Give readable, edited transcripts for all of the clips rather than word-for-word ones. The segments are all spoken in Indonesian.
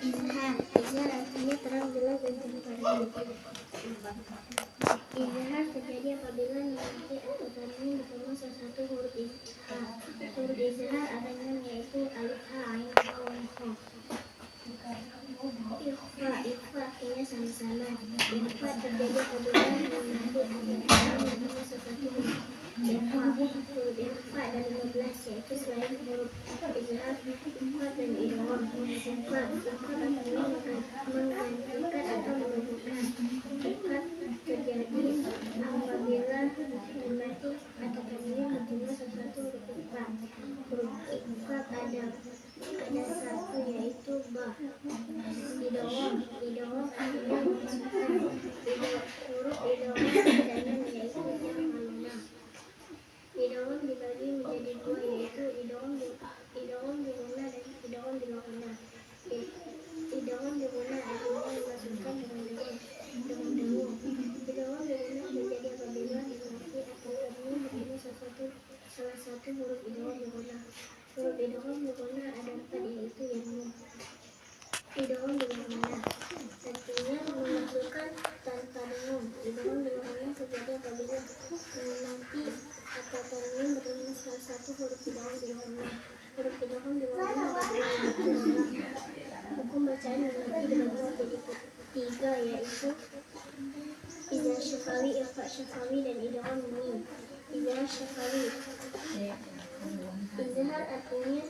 Izhar. Izhar artinya terang jelas dan terang. Izhar terjadi apabila nanti atau tanwin bertemu salah satu huruf izhar. Huruf izhar ada 6 yaitu alif, ha, ain, ha, waw, kha. Ikhfa artinya sama-sama. Ikhfa terjadi apabila nanti atau tanwin bertemu salah satu huruf ikhfa. Huruf ikhfa ada 15 yaitu selain huruf izhar, ikhfa dan idgham. Ikhfa artinya menggantikan atau menunjukkan. Ikhfa terjadi apabila nanti atau tanwin bertemu salah satu huruf ikhfa. Huruf ikhfa ada satu yaitu ba. Idgham artinya memasukkan. Huruf idgham ada 6 yaitu ya, maluna. Idgham dibagi menjadi 2 yaitu idgham di guna dan idgham di maghna. Idgham di guna artinya memasukkan dengan daun. Idgham di guna terjadi apabila nanti atau tanwin bertemu salah satu huruf idgham di guna. Huruf idgham di guna ada 4 yaitu ya, nun. Idgham di maghna artinya memasukkan tanpa dengung. Idgham di maghna terjadi apabila nanti atau tanwin bertemu salah satu huruf idgham di maghna. Huruf idgham di maghna ada 2 yaitu mutlaq. Hukum bacaan nanti dibagi menjadi 3 yaitu izhar syafawi, ikhfa syafawi dan idgham mim. Izhar syafawi. Izhar artinya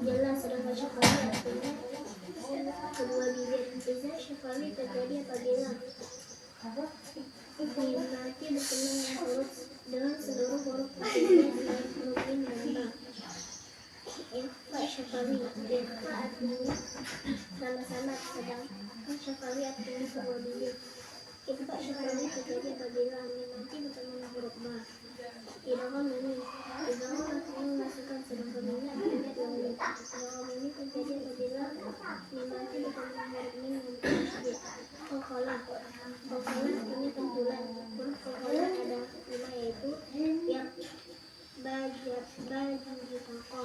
jelas, sedangkan syafawi artinya kedua bibir. Izhar syafawi terjadi apabila nanti bertemu dengan seluruh huruf aslinya selain huruf mim dan ba. Ikhfa syafawi. Ikhfa artinya sama-sama, sedangkan syafawi artinya kedua bibir. Ikhfa syafawi terjadi apabila mim nanti bertemu dengan huruf ba. Idgham mim. Idgham artinya memasukkan, sedangkan mimnya artinya dua bibir. Idgham mim terjadi apabila mim nanti bertemu dengan huruf mim dan tasydid. Qalqalah. Qalqalah artinya tentulan. Huruf qalqalah ada 5 yaitu ya, ba, jab, ba, jim, ta, qa.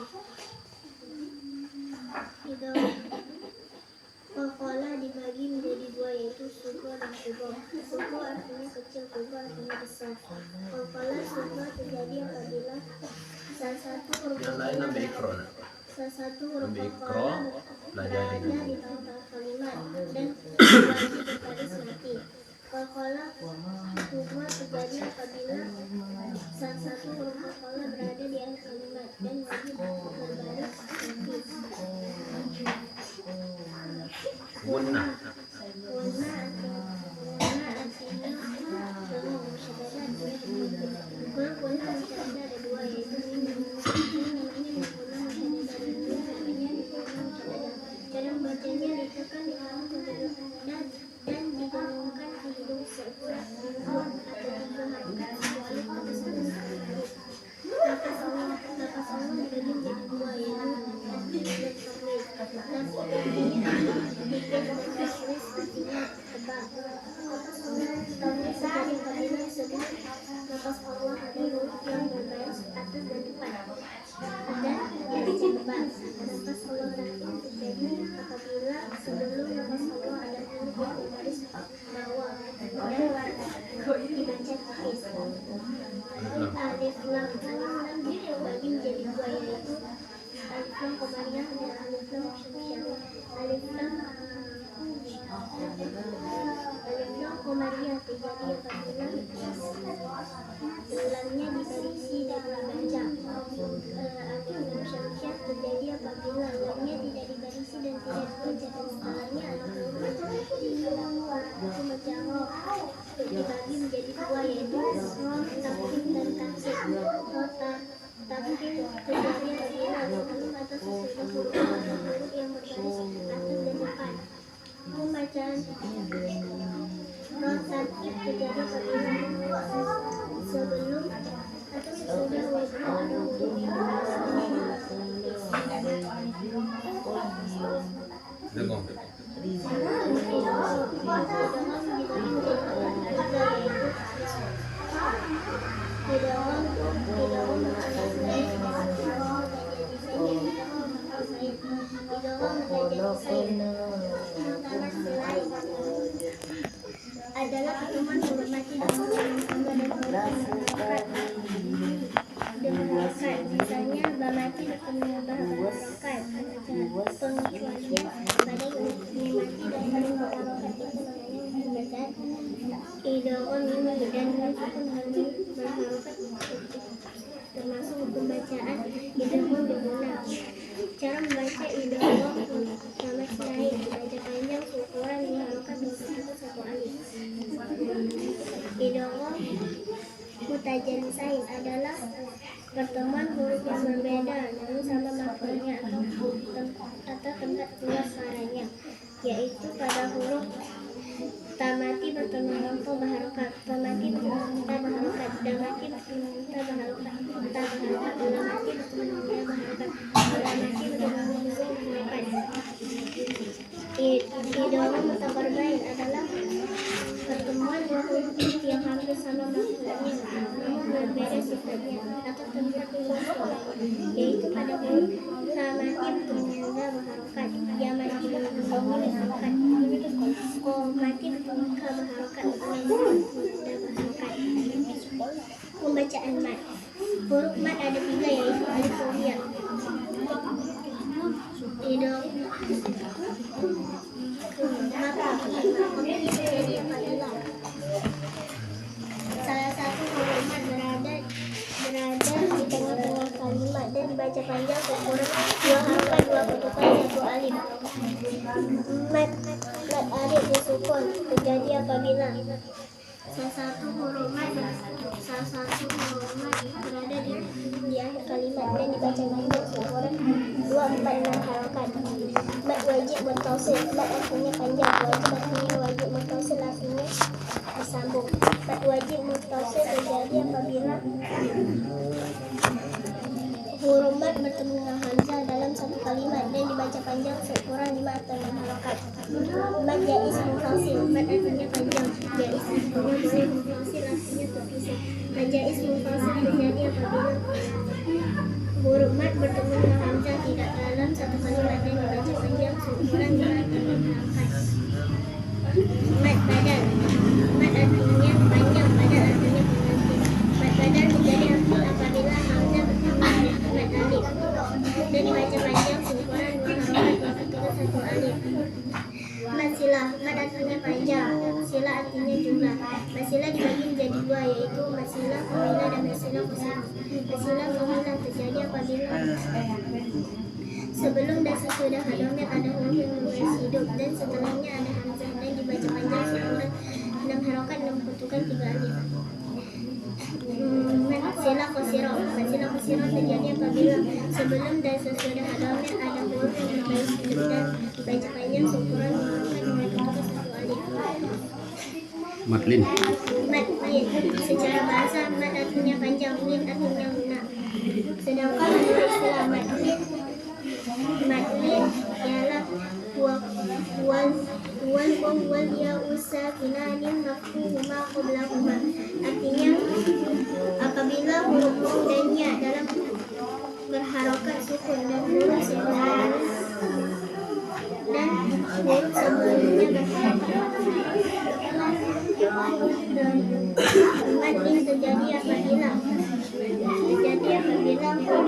Qalqalah dibagi menjadi 2 yaitu sughra dan kubra. Sughra artinya kecil, kubra artinya besar. Qalqalah sughra terjadi apabila salah satu huruf qalqalah berada di tengah kalimat dan wajib berbaris mati. Qalqalah kubra terjadi apabila salah satu huruf qalqalah berada di akhir kalimat dan wajib berbaris mati. Gunna artinya dengung, musyabadah artinya gunna musyabadah ada 2 yaitu mim namanya gunna musyabadah dan mim namanya musyabadah. Cara membacanya ditekan di awal dan didengungkan di hidung seukuran 2 atau 3 harakat kecuali pada satu huruf. Lafaz Allah dibagi menjadi 2 yaitu tasdid dan takwil. Tasdid artinya dikit dan tasris artinya tebal. Takwil terjadi apabila sebut lafaz Allah ada huruf yang berbaris atas dan depan dan yang tebal. Lafaz Allah Rahim terjadi apabila sebelum lafaz Allah ada huruf yang berbaris bawah dan dibaca tipis. Alif lam dibagi menjadi 2 yaitu alif lam qamariyah dan alif lam syamsiyah. Alif lam qamariyah terjadi apabila lamnya dibarisi dan dibaca. Alif lam syamsiyah terjadi apabila lamnya tidak dibarisi dan tidak dibaca, dan setelahnya ada huruf hukum baca roh dibagi menjadi 2 yaitu roh tafkhim dan taksir. Roh tafkhim terjadi apabila sebelum atau sesudah huruf ada huruf yang berbaris atas dan depan. Hukum bacaan roh tafkhim terjadi apabila sebelum atau sesudah huruf ada huruf yang berbaris Dengung. Idgham adalah pertemuan huruf mati dengan huruf dan harokat. Misalnya bamati bertemu harokat. Pengecualian pada huruf mati dan huruf harokat itu namanya pembacaan idgham mimi dan sukun harus berharokat termasuk hukum bacaan idgham diulang. Cara membaca idgham sama selain baca panjang seukuran harokat bersusun satu alif. Idgham mutajalisain adalah pertemuan huruf yang berbeda namun sama maknanya atau tempat keluar suaranya, yaitu pada huruf tamati bertemu lampu baharokat, tamati bertemu ta baharokat, damati bertemu ta baharokat, ta baharokat, lamati bertemu ta baharokat, lamati bertemu ta baharokat. Idgham mutakorbain adalah pertemuan dua huruf yang hampir sama maknanya namun berbeda sifatnya atau tempat keluar suaranya, yaitu pada huruf tamati bertemu ta baharokat, yamati bertemu ta baharokat, mati bertemu ka baharokat, baharokat. Pembacaan mat. Huruf mat ada 3 yaitu alif ya. Idgham jadi apabila salah satu huruf mat berada di tengah-tengah kalimat dan dibaca panjang seukuran 2 harokat 2 ketukan 1 alif. Mat alif disukun terjadi apabila salah satu huruf mat berada di akhir kalimat dan dibaca panjang seukuran 2, 4, 6 harokat. Mat wajib muttasil, mat artinya panjang, wajib artinya wajib, muttasil artinya disambung. Mat wajib muttasil terjadi apabila huruf mat bertemu dengan hamzah dalam satu kalimat dan dibaca panjang seukuran 5 atau 6 harokat. Mat jaiz munfasil, mat artinya panjang, jaiz artinya boleh, munfasil artinya terpisah. Mat jaiz munfasil terjadi apabila huruf mat bertemu dengan hamzah tidak dalam satu kalimat dan dibaca panjang seukuran 5 atau 6 harokat. Mat badal, mat artinya panjang, badal artinya pengganti. Mat badal terjadi apabila hamzah bertemu dengan mat alif dan dibaca panjang seukuran 2 harokat 2 ketika 1 alif. Mat silah, mat artinya panjang, silah artinya jumlah. Mat silah dibagi menjadi 2 yaitu mat silah kamilah dan mat silah qasirah. Mat silah kamilah terjadi apabila sebelum dan sesudah hadomir ada huruf yang berbaris hidup dan setelahnya ada hamzah dan dibaca panjang seukuran 6 harokat 6 ketukan 3 alif. Mat silah qasirah, mat silah qasirah terjadi apabila sebelum dan sesudah hadomir ada huruf yang berbaris hidup dan dibaca panjang seukuran 5 harokat 2 ketukan 1 alif. Matlin. Matlin secara bahasa mat artinya panjang, lin artinya lunak. Sedangkan menurut istilah matlin ialah wal ya usakinanin mafhuhuma qablahuma. Artinya apabila huruf waw dan ya dalam berharokat sukun dan huruf sebelumnya berharokat. Matlin terjadi apabila huruf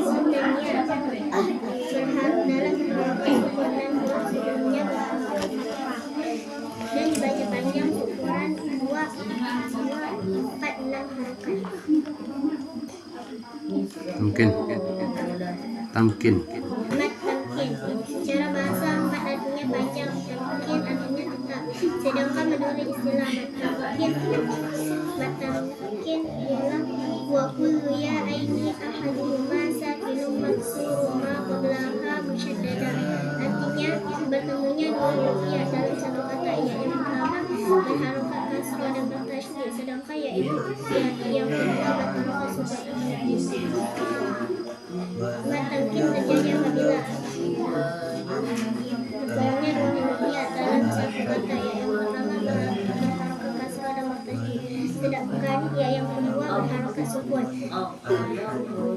waw dan ya berharok dalam harokat sukun dan huruf sebelumnya berharokat dan dibaca panjang ukuran 2, 4, 6 harokat. Tamkin. Mat tamkin secara bahasa mat artinya panjang, tamkin artinya tetap. Sedangkan menurut istilah mat tamkin ialah wa kullu ya aini ahaduhuma sakinun maksuruma qablaha musyaddada. Artinya bertemunya dua huruf ya dalam satu kata, yang pertama berharokat kasrah dan bertasydid, sedangkan yaitu yang kedua berharokat sukun. Mat tamkin terjadi apabila bertemunya dua huruf ya dalam satu kata, yang pertama berharokat kasrah dan bertasydid, sedangkan yang kedua berharokat sukun.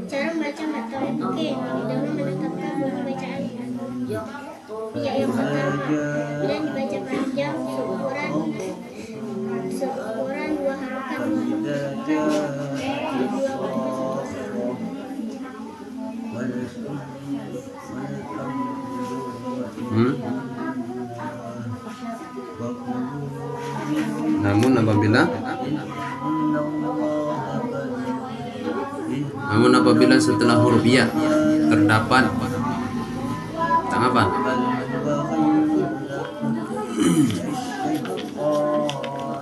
Cara membaca mat tamkin dengan menetapkan bunyi bacaan. Ya yang pertama, dan dibaca panjang seukuran 2 harokat. Namun apabila setelah huruf ya terdapat apa?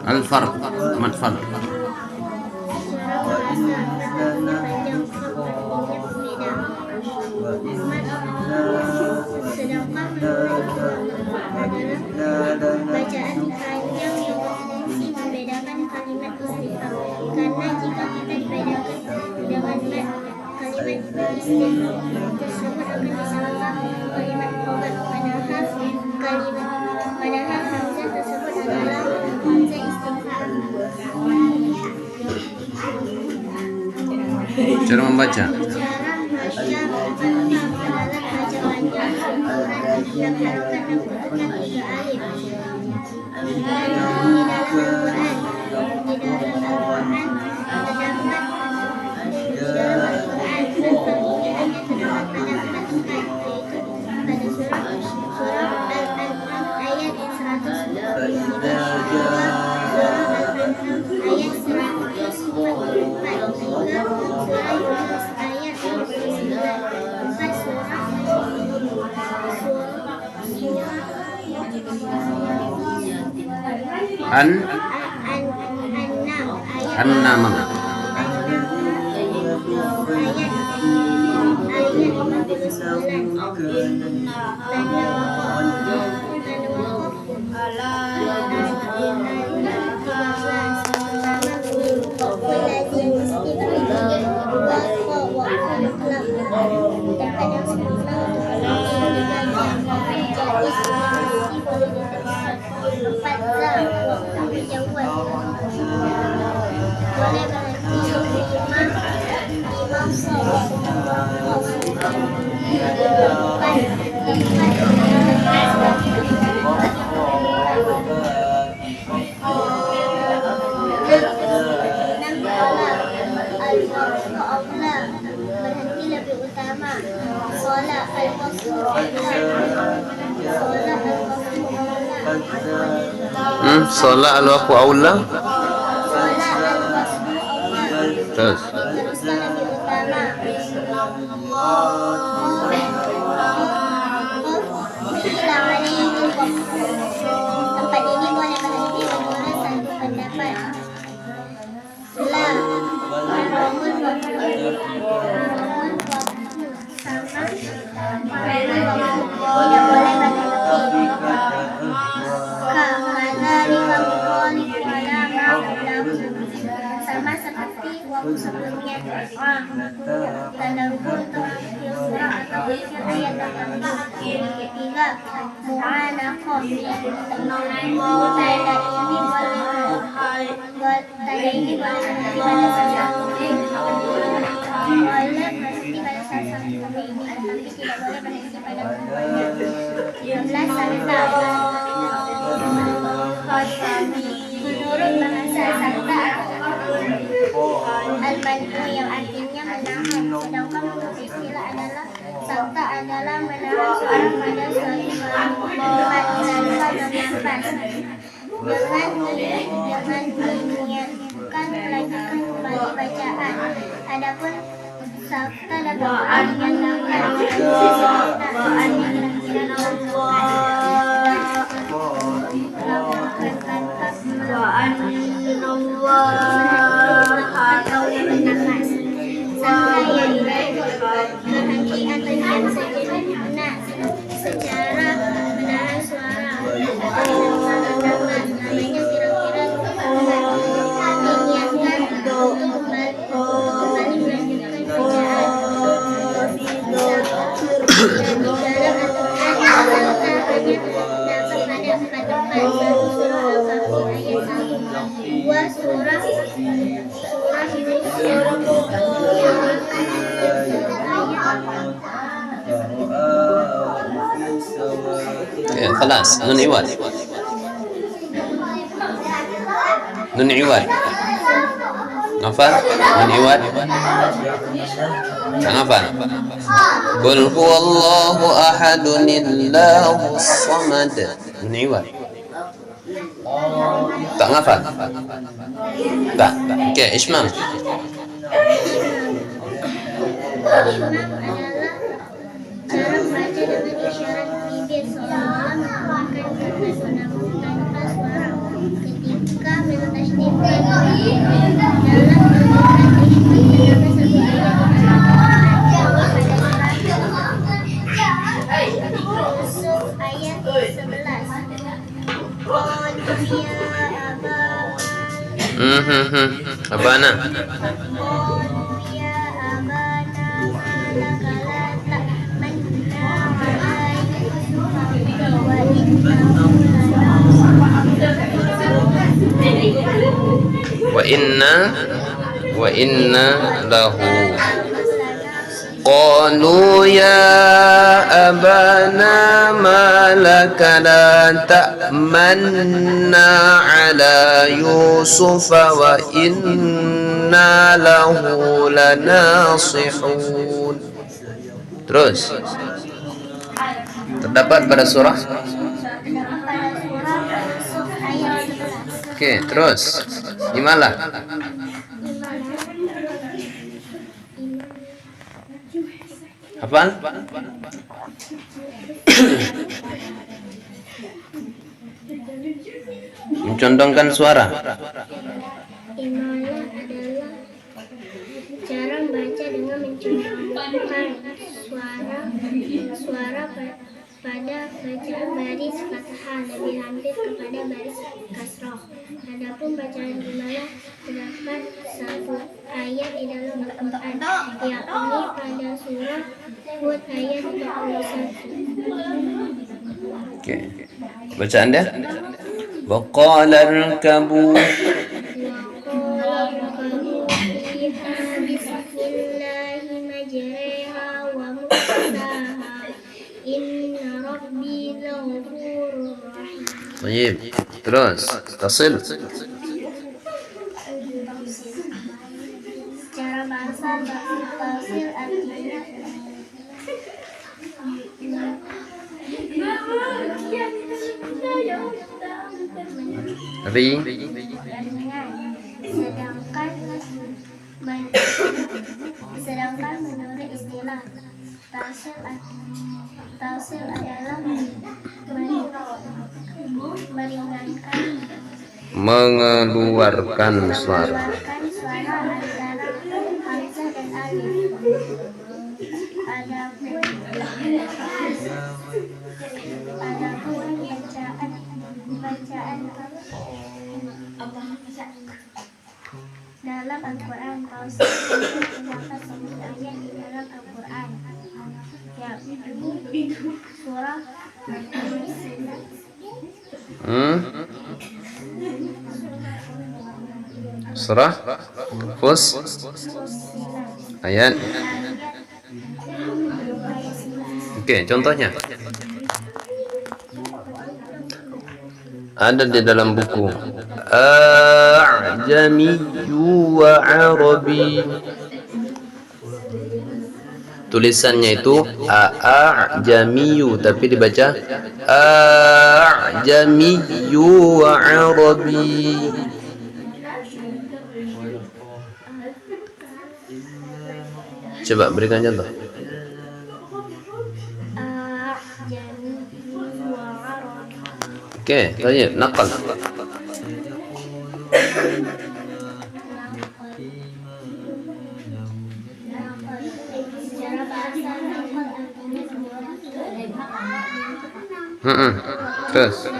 Al-farq, mat farq. Sedangkan adalah bacaan panjang yang berfungsi membedakan kalimat istifham. Karena jika kita dibedakan dengan kalimat istifham tersebut akan disalah kalimat khobar. Padahal hamzah tersebut adalah hamzah istifham. Cara membaca. Cara membaca adalah baca panjang seukuran 6 harokat dan putuskan 3 alif. Di dalam Al-Quran ini hanya terdapat pada 4 ayat, yaitu pada surah Al-An'am ayat 144, ayat 144, hingga surah Yunus ayat 59, 4 surah An-Nam ayat berhenti lebih utama. Sholat al-wasl Sholat al-waqfu aula. Terus teruskan lebih utama. Tempat ini boleh berhenti menurut satu pendapat. Sama seperti waktu sebelumnya. Tadabbur untuk akhir surah atau akhir ayat tertentu. Ketiga, mu'anaqah. Tanda ini boleh berhenti pada salah satu kebaikan, tapi tidak boleh berhenti pada keduanya. 16, sakta. Menurut bahasa sakta al-man'u yang artinya menahan, sedangkan menurut istilah adalah sakta adalah menahan suara pada suatu kalimat tanpa bernafas dengan menyiarkan melanjutkan kembali bacaan. Adapun sakta dapat dinyatakan berhenti atau diam sejenak secara menahan suara. Namanya kira-kira diniatkan untuk kembali melanjutkan bacaan. Dan di dalam Al-Quran hanya dapat pada 4 tempat, 1 surah Al-Kahfi ayat 1, 2 surah Yunus Ya, خلاص nun iwad. Nun iwad. Hafal? Nun iwad. Hafal? Qul huwallahu ahadun illahus samad. Nun iwad. Tak hafal? Tak. Okey, Ismam. Cara membaca dengan isyarat bibir seolah mengeluarkan kata sonabung tanpa suara ketika mentasydidkan dalam mengumpulkan terdapat satu ayat Yusuf ayat 11 Qul ya Abana. Wa inna lahu qalu ya abana ma laka la ta'manna ala yusuf wa inna lahu lanasihun. Terus terdapat pada surah. Oke, terus gimana? Apaan? Mencondongkan suara. Imalah adalah cara membaca dengan mencondongkan suara pada bacaan baris fathah lebih hampir kepada baris kasroh. Adapun bacaan imalah terdapat satu ayat di dalam Al-Quran, yakni pada surah Hud ayat 41. Oke. Bacaan dia. Wa qala irkabu Baik, terus tasil. Secara bahasa tasil artinya Ri. Sedangkan menurut istilah tasil adalah meringankan Mengeluarkan suara. antara hamzah dan alif. Adapun bacaan dalam Al-Quran, tasil terdapat satu ayat di dalam Al-Quran, yakni surah Al-Fussilat. Surah Fus ayat. Oke, contohnya ada di dalam buku A'jamiyyu wa Arabi. Tulisannya itu A'jamiyyu tapi dibaca A'jamiyyu wa Arabi. Coba berikan contoh. Oke, tanya nakal. Terus.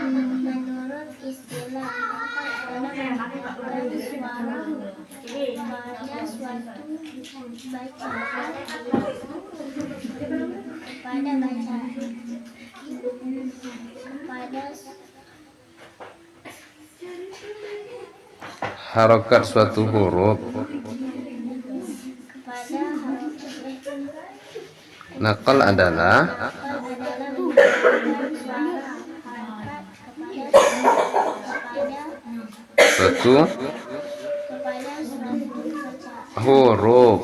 Menurut istilah pada suatu bacaan kepada Harokat suatu huruf. Nakal adalah suatu kepada suatu bacaan huruf.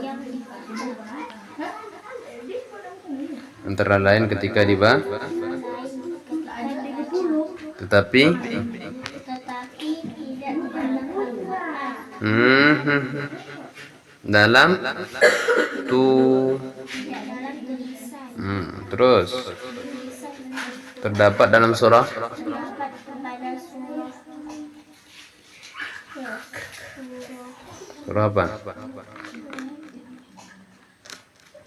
yang dibaca. Antara lain ketika dibaca, tetapi Tidak dalam Al-Quran. dalam tu Tidak dalam tulisan. terus Tulisan terdapat dalam surah terdapat pada surah apa?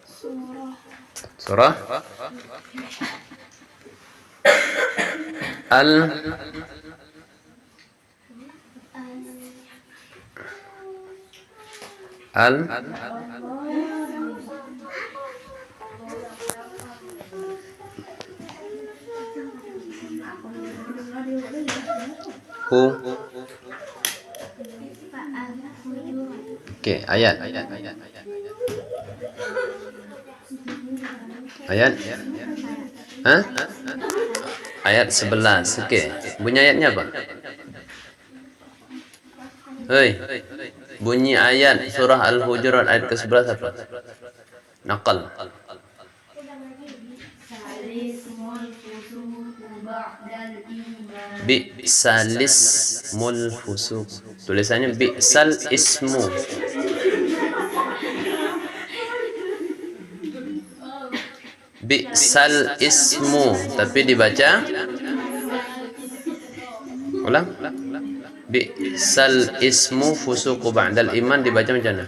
surah Surah Al Al Hu. Oke, ayat. Ayat. Hah? Ayat 11. Oke. Bunyi ayatnya apa? Hei. Bunyi ayat surah Al-Hujurat ayat ke-11 apa? Naqal. Bi'salis mul fusuq. Tulisannya bi'sal ismu. Bi'sal ismu, tapi dibaca ulang. Bi'sal ismu fusuqu ba'dal iman dibaca macam mana?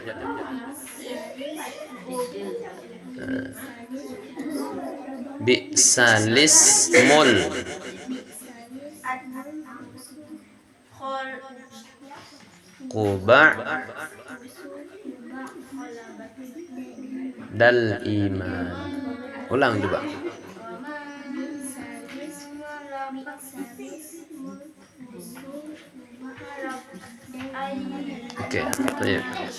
Bi'salis mul quba dal iman. Ulang coba. Oke, baik.